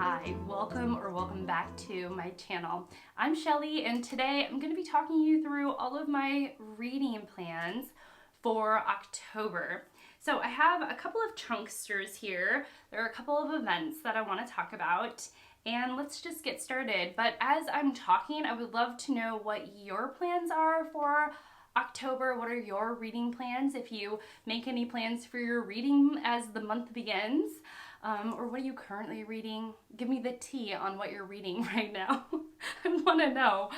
Hi, welcome back to my channel. I'm Shelly, and today I'm going to be talking you through all of my reading plans for October. So I have a couple of chunksters here. There are a couple of events that I want to talk about, and let's just get started. But as I'm talking, I would love to know what your plans are for October. What are your reading plans? If you make any plans for your reading as the month begins. Or what are you currently reading? Give me the tea on what you're reading right now. I want to know.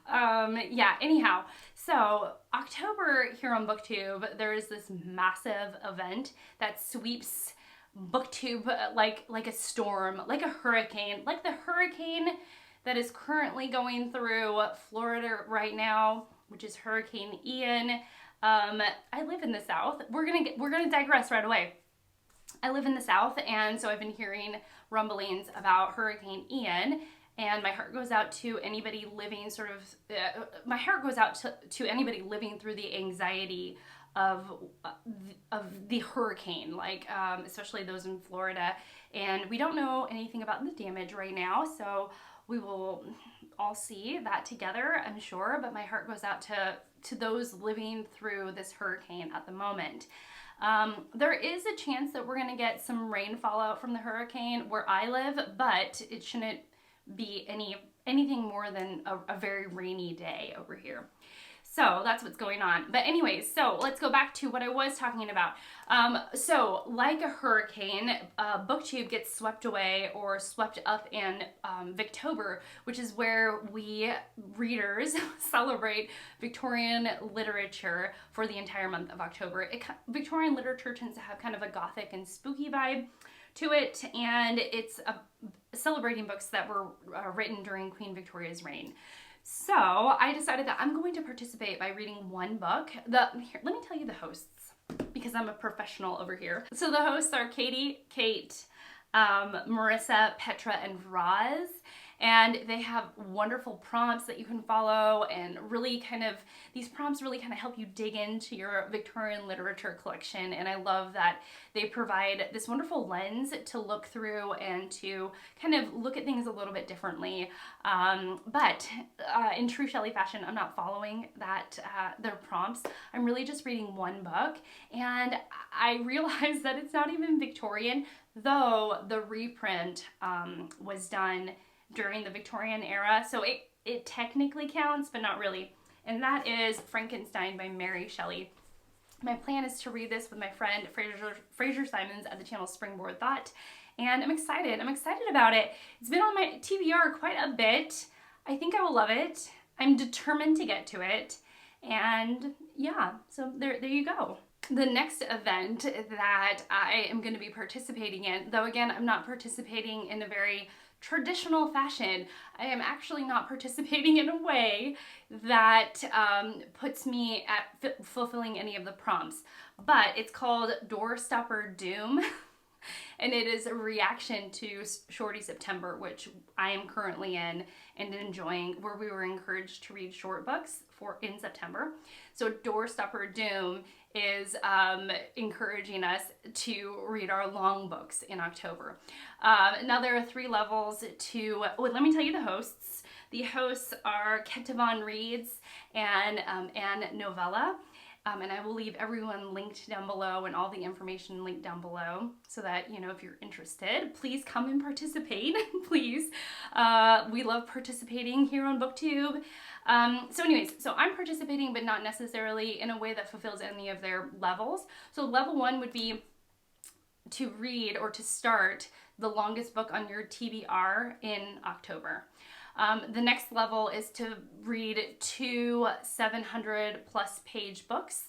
Yeah, anyhow, so October here on Booktube, there is this massive event that sweeps Booktube like a storm, like a hurricane, like the hurricane that is currently going through Florida right now, which is Hurricane Ian. I live in the South. We're gonna digress right away. I live in the South, and so I've been hearing rumblings about Hurricane Ian, and my heart goes out to anybody living to anybody living through the anxiety of the hurricane, especially those in Florida. And we don't know anything about the damage right now, so we will all see that together, I'm sure, but my heart goes out to those living through this hurricane at the moment. There is a chance that we're going to get some rain fallout from the hurricane where I live, but it shouldn't be anything more than a very rainy day over here. So that's what's going on. But anyways, so let's go back to what I was talking about. So like a hurricane, Booktube gets swept away or swept up in VICTOBER, which is where we readers celebrate Victorian literature for the entire month of October. Victorian literature tends to have kind of a gothic and spooky vibe to it, and it's celebrating books that were written during Queen Victoria's reign. So I decided that I'm going to participate by reading one book. Let me tell you the hosts, because I'm a professional over here. So the hosts are Katie, Kate, Marissa, Petra, and Roz. And they have wonderful prompts that you can follow, and these prompts really kind of help you dig into your Victorian literature collection. And I love that they provide this wonderful lens to look through and to kind of look at things a little bit differently. But in true Shelley fashion, I'm not following their prompts. I'm really just reading one book, and I realized that it's not even Victorian, though the reprint was done during the Victorian era, so it technically counts, but not really. And that is Frankenstein by Mary Shelley. My plan is to read this with my friend Fraser Simons at the channel Springboard Thought, and I'm excited about it. It's been on my TBR quite a bit. I think I will love it. I'm determined to get to it, and yeah, so there you go. The next event that I am going to be participating in, though again, I'm not participating in a very traditional fashion. I am actually not participating in a way that puts me at fulfilling any of the prompts, but it's called Doorstopper Doom. And it is a reaction to Shorty September, which I am currently in and enjoying, where we were encouraged to read short books in September. So Doorstopper Doom is encouraging us to read our long books in October. Now there are 3 levels let me tell you the hosts. The hosts are Ketevan Reads and Novella. And I will leave everyone linked down below and all the information linked down below so that, if you're interested, please come and participate, please. We love participating here on Booktube. So I'm participating, but not necessarily in a way that fulfills any of their levels. So level 1 would be to read or to start the longest book on your TBR in October. The next level is to read 2 700 plus page books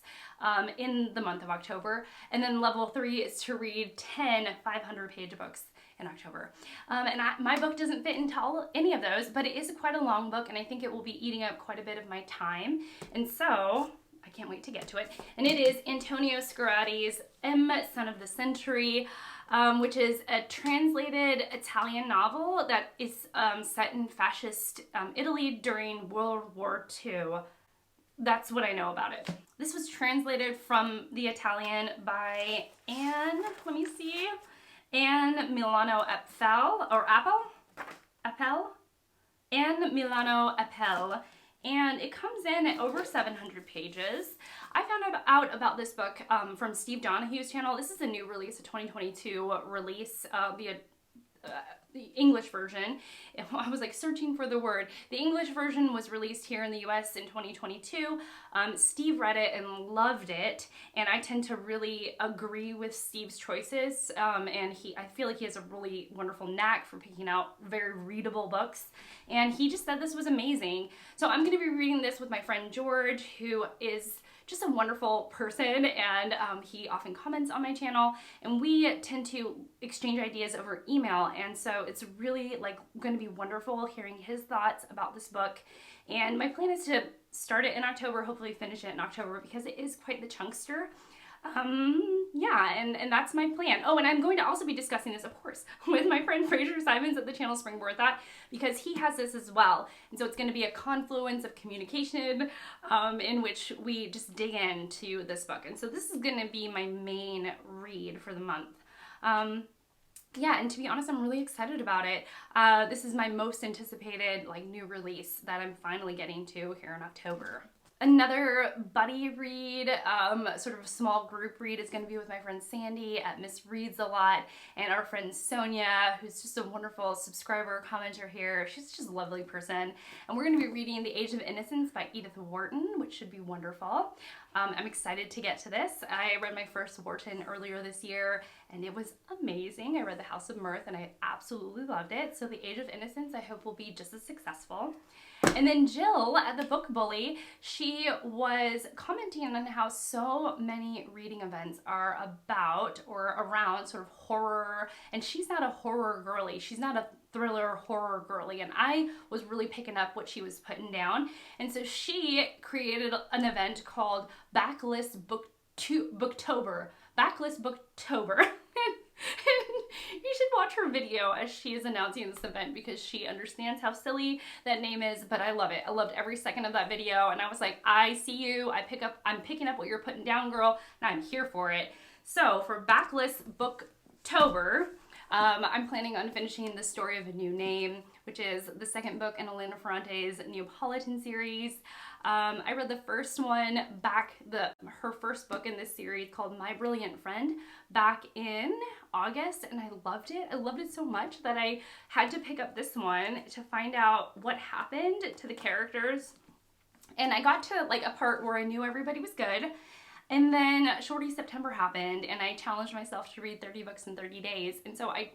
in the month of October. And then level 3 is to read 10 500 page books in October. My book doesn't fit into any of those, but it is quite a long book, and I think it will be eating up quite a bit of my time. And so I can't wait to get to it. And it is Antonio Scarlati's M, Son of the Century, which is a translated Italian novel that is set in fascist Italy during World War II. That's what I know about it. This was translated from the Italian by and Milano Appel, and Milano Appel, and it comes in at over 700 pages. I found out about this book from Steve Donahue's channel. This is a new release, a 2022 release, the English version. I was like searching for the word. The English version was released here in the US in 2022. Steve read it and loved it, and I tend to really agree with Steve's choices, and I feel like he has a really wonderful knack for picking out very readable books, and he just said this was amazing. So I'm going to be reading this with my friend George, who is just a wonderful person, and he often comments on my channel, and we tend to exchange ideas over email, and so it's really like going to be wonderful hearing his thoughts about this book. And my plan is to start it in October, hopefully finish it in October, because it is quite the chunkster. Yeah, and that's my plan. Oh, and I'm going to also be discussing this, of course, with my friend Fraser Simons at the channel Springboard Thought, because he has this as well. And so it's going to be a confluence of communication in which we just dig into this book. And so this is going to be my main read for the month. Yeah, and to be honest, I'm really excited about it. This is my most anticipated like new release that I'm finally getting to here in October. Another buddy read, sort of a small group read, is going to be with my friend Sandy at Miss Reads a Lot, and our friend Sonia, who's just a wonderful subscriber, commenter here. She's just a lovely person. And we're going to be reading The Age of Innocence by Edith Wharton, which should be wonderful. I'm excited to get to this. I read my first Wharton earlier this year, and it was amazing. I read The House of Mirth, and I absolutely loved it. So The Age of Innocence, I hope, will be just as successful. And then Jill at the Book Bully, she was commenting on how so many reading events are about or around sort of horror, and she's not a horror girly. She's not a thriller horror girly, and I was really picking up what she was putting down. And so she created an event called Backlist Booktober. Backlist Booktober. You should watch her video as she is announcing this event, because she understands how silly that name is, but I love it. I loved every second of that video, and I was like, I see you. I'm picking up what you're putting down, girl, and I'm here for it. So for Backlist Booktober, I'm planning on finishing The Story of a New Name, which is the second book in Elena Ferrante's Neapolitan series. I read the first one her first book in this series called My Brilliant Friend back in August, and I loved it. I loved it so much that I had to pick up this one to find out what happened to the characters. And I got to like a part where I knew everybody was good. And then Shorty September happened, and I challenged myself to read 30 books in 30 days. And so I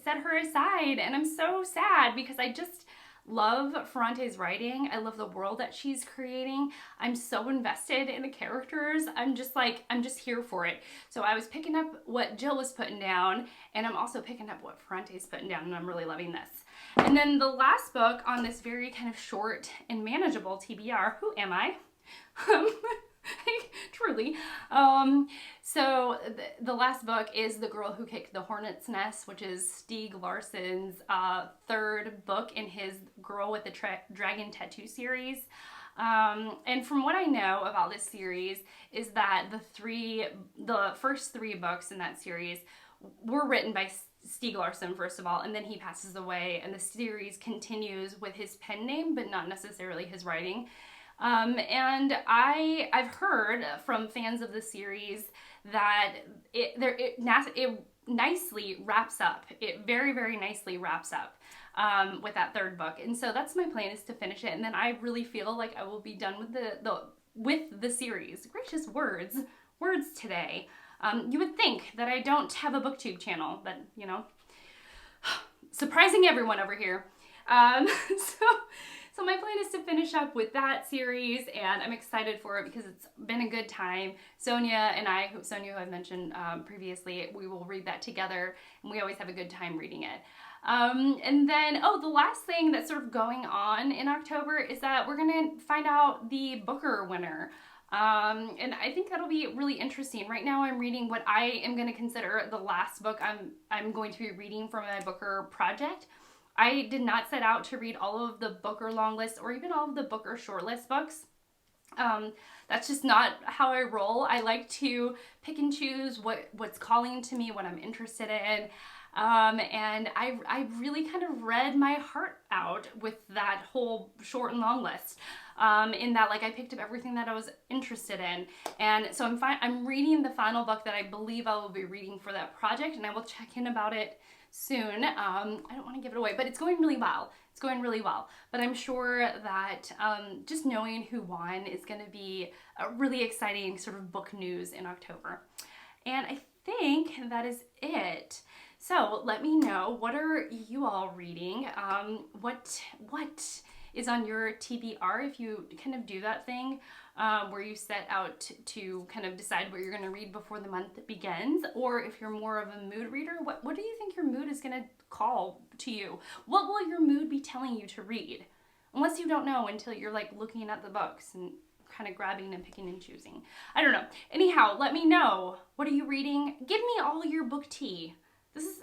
set her aside, and I'm so sad because I just love Ferrante's writing. I love the world that she's creating. I'm so invested in the characters. I'm just here for it. So I was picking up what Jill was putting down, and I'm also picking up what Ferrante's putting down, and I'm really loving this. And then the last book on this very kind of short and manageable TBR, who am I? Truly. So the last book is The Girl Who Kicked the Hornet's Nest, which is Stieg Larsson's third book in his Girl with the Dragon Tattoo series. And from what I know about this series is that the first three books in that series were written by Stieg Larsson, first of all, and then he passes away, and the series continues with his pen name, but not necessarily his writing. And I've heard from fans of the series that it nicely wraps up. It very, very nicely wraps up with that third book. And so that's my plan, is to finish it, and then I really feel like I will be done with the series. Gracious words today. You would think that I don't have a booktube channel, but you know, surprising everyone over here. So my plan is to finish up with that series, and I'm excited for it because it's been a good time. Sonia who I've mentioned previously, we will read that together, and we always have a good time reading it. And then, the last thing that's sort of going on in October is that we're going to find out the Booker winner. And I think that'll be really interesting. Right now I'm reading what I am going to consider the last book I'm going to be reading for my Booker project. I did not set out to read all of the Booker long list or even all of the Booker shortlist books. That's just not how I roll. I like to pick and choose what's calling to me, what I'm interested in. And I really kind of read my heart out with that whole short and long list. In that, like, I picked up everything that I was interested in. And so I'm reading the final book that I believe I will be reading for that project, and I will check in about it soon. I don't want to give it away, but it's going really well. It's going really well. But I'm sure that just knowing who won is going to be a really exciting sort of book news in October. And I think that is it. So let me know, what are you all reading? What is on your TBR, if you kind of do that thing where you set out to kind of decide what you're going to read before the month begins, or if you're more of a mood reader, what do you think your mood is going to call to you? What will your mood be telling you to read? Unless you don't know until you're like looking at the books and kind of grabbing and picking and choosing. I don't know. Anyhow, let me know. What are you reading? Give me all your book tea. This is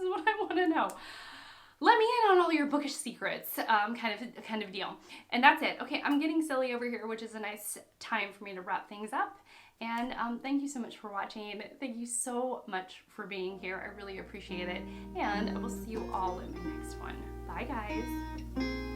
what I want to know. Let me in on all your bookish secrets, kind of deal. And that's it. Okay, I'm getting silly over here, which is a nice time for me to wrap things up. And thank you so much for watching. Thank you so much for being here. I really appreciate it. And I will see you all in my next one. Bye, guys.